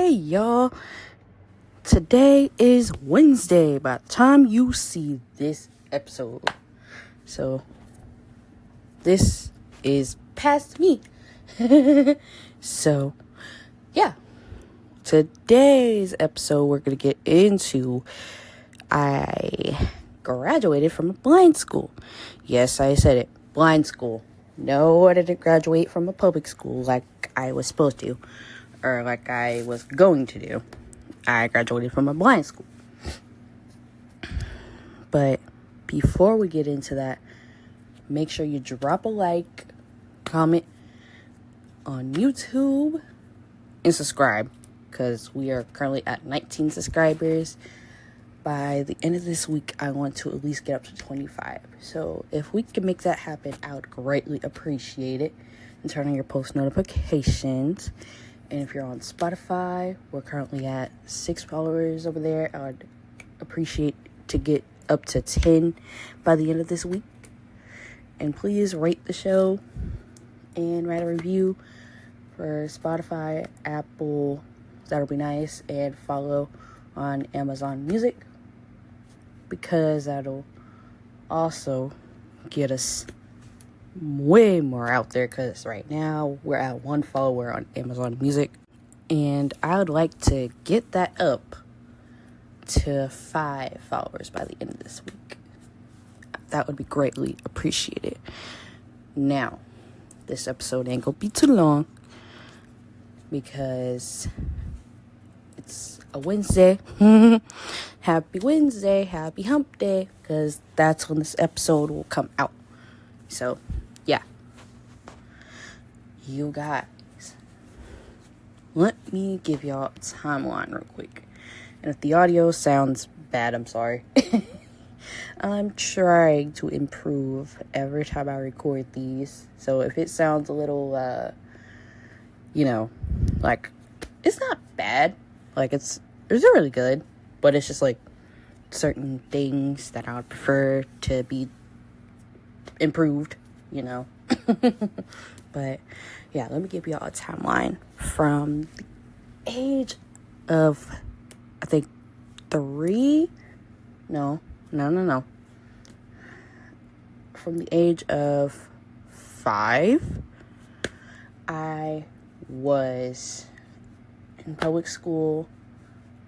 Hey y'all, today is Wednesday by the time you see this episode. So, this is past me. So, yeah. Today's episode we're going to get into, I graduated from a blind school. Yes, I said it, blind school. No, I didn't graduate from a public school like I was supposed to. Or like I was going to do. I graduated from a blind school. But before we get into that, make sure you drop a like, comment on YouTube, and subscribe. Because we are currently at 19 subscribers. By the end of this week, I want to at least get up to 25. So if we can make that happen, I would greatly appreciate it. And turn on your post notifications. And if you're on Spotify, we're currently at 6 followers over there. I would appreciate to get up to 10 by the end of this week. And please rate the show and write a review for Spotify, Apple. That'll be nice. And follow on Amazon Music, because that'll also get us way more out there, because right now we're at 1 follower on Amazon Music, and I would like to get that up to 5 followers by the end of this week. That would be greatly appreciated. Now, this episode ain't gonna be too long because it's a Wednesday. Happy Wednesday, happy hump day, because that's when this episode will come out. So, yeah. You guys, let me give y'all a timeline real quick. And if the audio sounds bad, I'm sorry. I'm trying to improve every time I record these. So if it sounds a little, like, it's not bad. Like, it's really good. But it's just, like, certain things that I would prefer to be improved, But, yeah, let me give y'all a timeline from the age of, I think, 3. No. From the age of 5, I was in public school,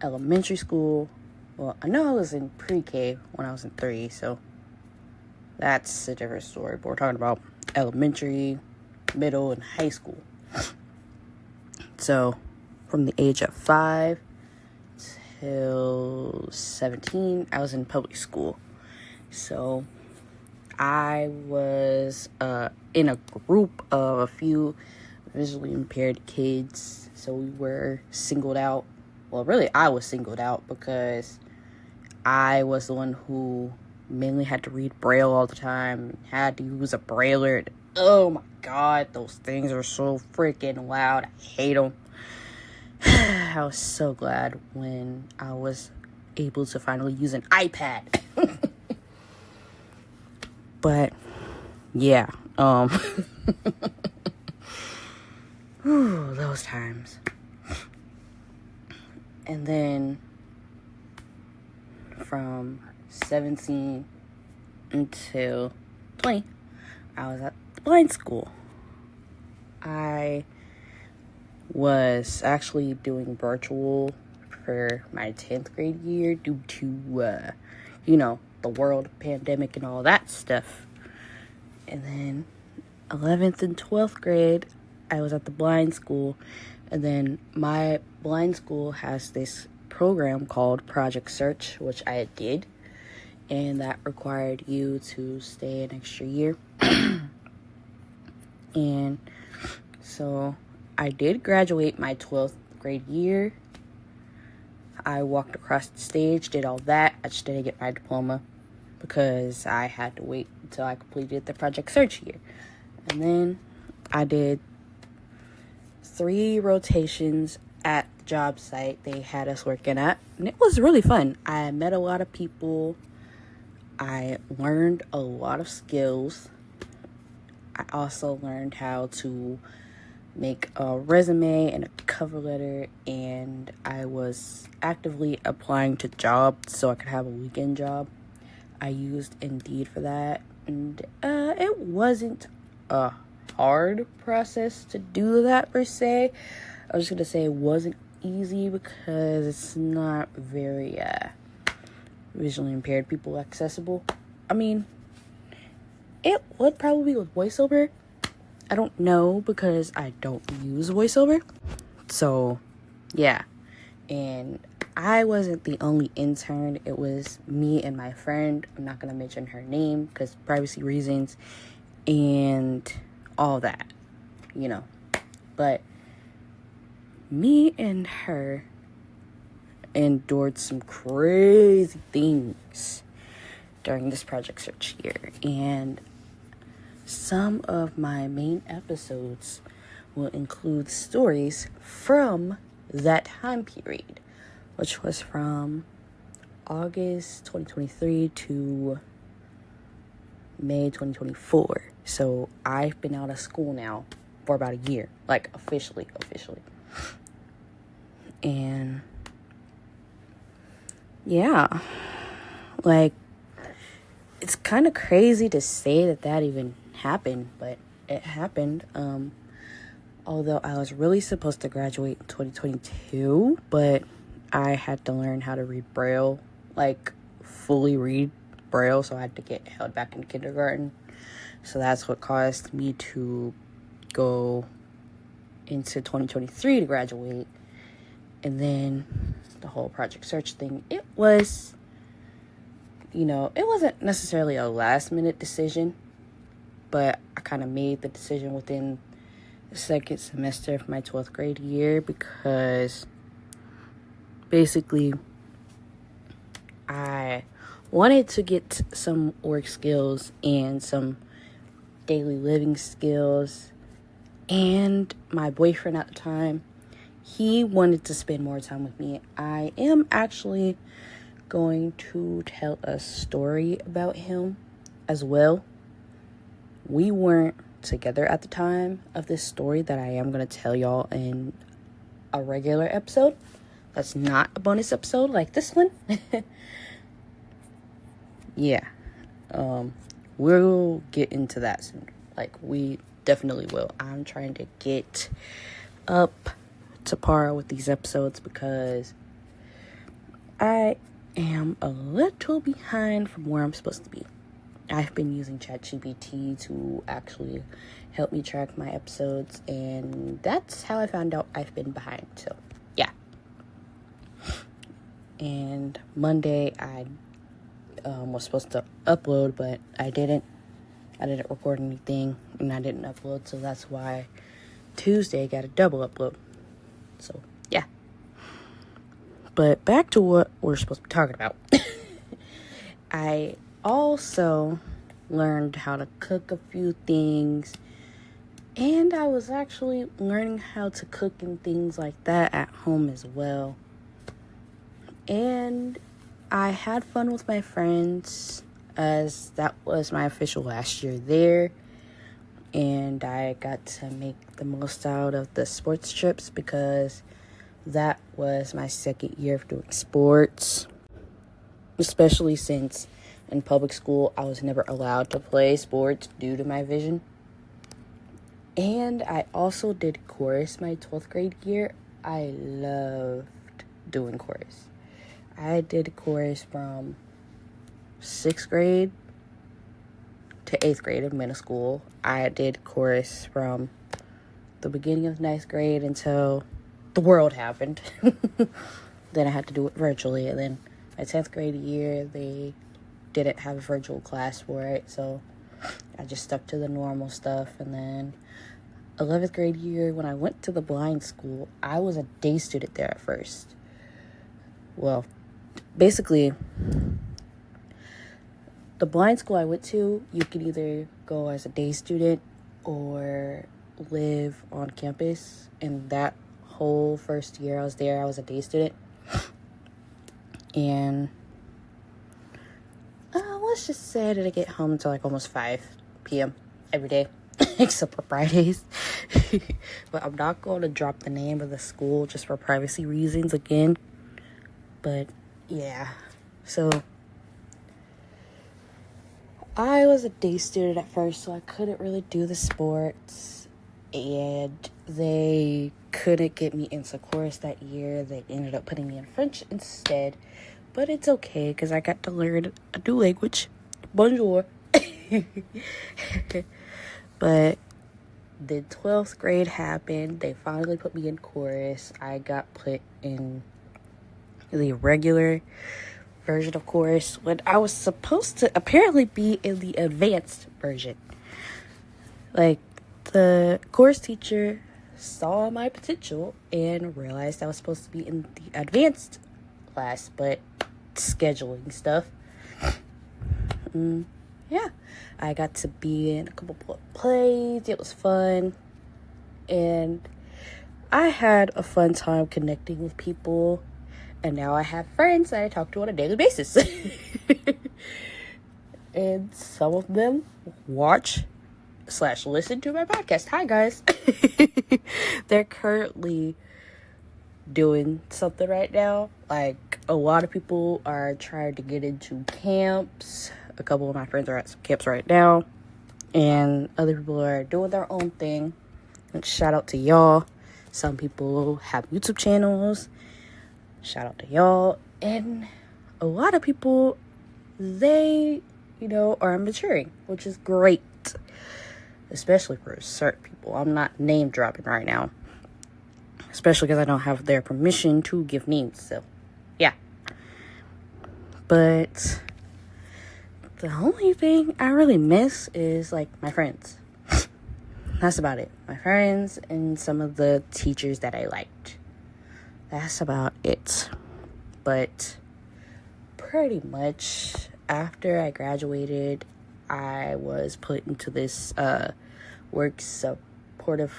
elementary school. Well, I know I was in pre-K when I was in 3, so that's a different story. But we're talking about elementary, middle, and high school. So, from the age of 5 till 17, I was in public school. So, I was in a group of a few visually impaired kids. So, we were singled out. Well, really, I was singled out because I was the one who mainly had to read Braille all the time, had to use a brailler. Oh my god, those things are so freaking loud. I hate them. I was so glad when I was able to finally use an iPad. But yeah, those times. And then from 17 until 20, I was at the blind school. I was actually doing virtual for my 10th grade year due to, the world pandemic and all that stuff. And then 11th and 12th grade, I was at the blind school. And then my blind school has this program called Project Search, which I did. And that required you to stay an extra year. And so I did graduate my 12th grade year. I walked across the stage, did all that. I just didn't get my diploma because I had to wait until I completed the Project Search year. And then I did 3 rotations at the job site they had us working at. And it was really fun. I met a lot of people. I learned a lot of skills. I also learned how to make a resume and a cover letter, and I was actively applying to jobs so I could have a weekend job. I used Indeed for that, and it wasn't a hard process to do that per se. I was just gonna say it wasn't easy because it's not very visually impaired people accessible. I mean, it would probably be with voiceover. I don't know because I don't use voiceover. So, yeah. And I wasn't the only intern. It was me and my friend. I'm not going to mention her name because privacy reasons and all that, you know. But me and her endured some crazy things during this project search year. And some of my main episodes will include stories from that time period, which was from August 2023 to May 2024. So I've been out of school now for about a year, like officially. And yeah, like, it's kind of crazy to say that even happened, but it happened. Although I was really supposed to graduate in 2022, but I had to learn how to read Braille, like fully read Braille, so I had to get held back in kindergarten. So that's what caused me to go into 2023 to graduate. And then the whole project search thing, it was, it wasn't necessarily a last minute decision, but I kind of made the decision within the second semester of my 12th grade year because basically I wanted to get some work skills and some daily living skills. And my boyfriend at the time, he wanted to spend more time with me. I am actually going to tell a story about him as well. We weren't together at the time of this story that I am going to tell y'all in a regular episode. That's not a bonus episode like this one. Yeah. We'll get into that soon. Like, we definitely will. I'm trying to get up to par with these episodes because I am a little behind from where I'm supposed to be. I've been using ChatGPT to actually help me track my episodes, and that's how I found out I've been behind. So, yeah. And Monday, I was supposed to upload, but I didn't. I didn't record anything, and I didn't upload, so that's why Tuesday got a double upload. So, yeah. But back to what we're supposed to be talking about. I also learned how to cook a few things, and I was actually learning how to cook and things like that at home as well. And I had fun with my friends, as that was my official last year there, and I got to make the most out of the sports trips because that was my second year of doing sports, especially since in public school I was never allowed to play sports due to my vision. And I also did chorus my 12th grade year. I loved doing chorus. I did chorus from 6th grade to 8th grade in middle school. I did chorus from the beginning of 9th grade until the world happened. Then I had to do it virtually. And then my 10th grade year, they didn't have a virtual class for it. So I just stuck to the normal stuff. And then 11th grade year, when I went to the blind school, I was a day student there at first. Well, basically, the blind school I went to, you could either go as a day student or live on campus. And that whole first year I was there, I was a day student. And let's just say I didn't get home until like almost 5 p.m. every day. except for Fridays. But I'm not going to drop the name of the school just for privacy reasons again. But yeah, so I was a day student at first, so I couldn't really do the sports, and they couldn't get me into chorus that year. They ended up putting me in French instead, but it's okay because I got to learn a new language. Bonjour. But the 12th grade happened. They finally put me in chorus. I got put in the regular version of chorus when I was supposed to apparently be in the advanced version. Like, the chorus teacher saw my potential and realized I was supposed to be in the advanced class, but scheduling stuff. Yeah, I got to be in a couple plays. It was fun, and I had a fun time connecting with people. And now I have friends that I talk to on a daily basis. And some of them watch/listen to my podcast. Hi, guys. They're currently doing something right now. Like, a lot of people are trying to get into camps. A couple of my friends are at some camps right now. And other people are doing their own thing. And shout out to y'all. Some people have YouTube channels. Shout out to y'all. And a lot of people, they, are maturing, which is great. Especially for certain people. I'm not name dropping right now. Especially because I don't have their permission to give names. So, yeah. But the only thing I really miss is, my friends. That's about it. My friends and some of the teachers that I liked. That's about it. But pretty much after I graduated, I was put into this work supportive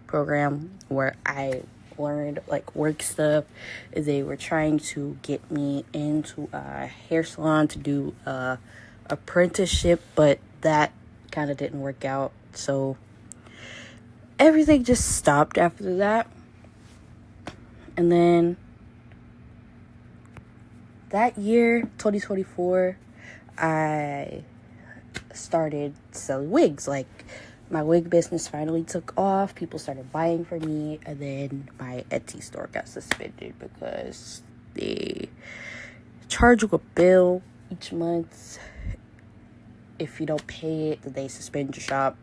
program where I learned work stuff. They were trying to get me into a hair salon to do a apprenticeship, but that kind of didn't work out. So everything just stopped after that. And then that year, 2024, I started selling wigs. My wig business finally took off. People started buying from me. And then my Etsy store got suspended because they charge you a bill each month. If you don't pay it, they suspend your shop.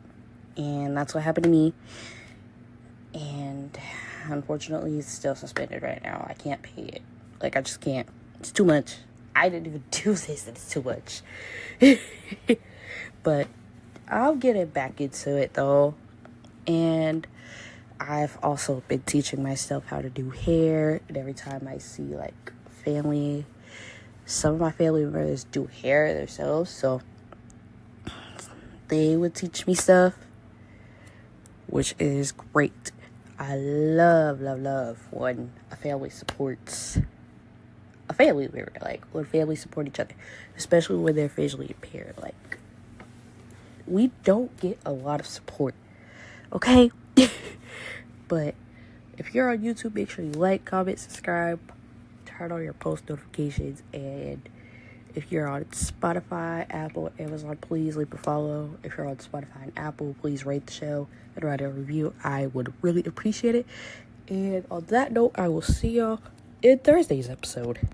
And that's what happened to me. And unfortunately, it's still suspended right now. I can't pay it. I just can't. It's too much. I didn't even do this, and it's too much. But I'll get it back into it, though. And I've also been teaching myself how to do hair. And every time I see, family, some of my family members do hair themselves. So they would teach me stuff, which is great. I love when a family supports a family member, when families support each other, especially when they're visually impaired. We don't get a lot of support, okay? But if you're on YouTube, make sure you like, comment, subscribe, turn on your post notifications, and if you're on Spotify, Apple, Amazon, please leave a follow. If you're on Spotify and Apple, please rate the show and write a review. I would really appreciate it. And on that note, I will see y'all in Thursday's episode.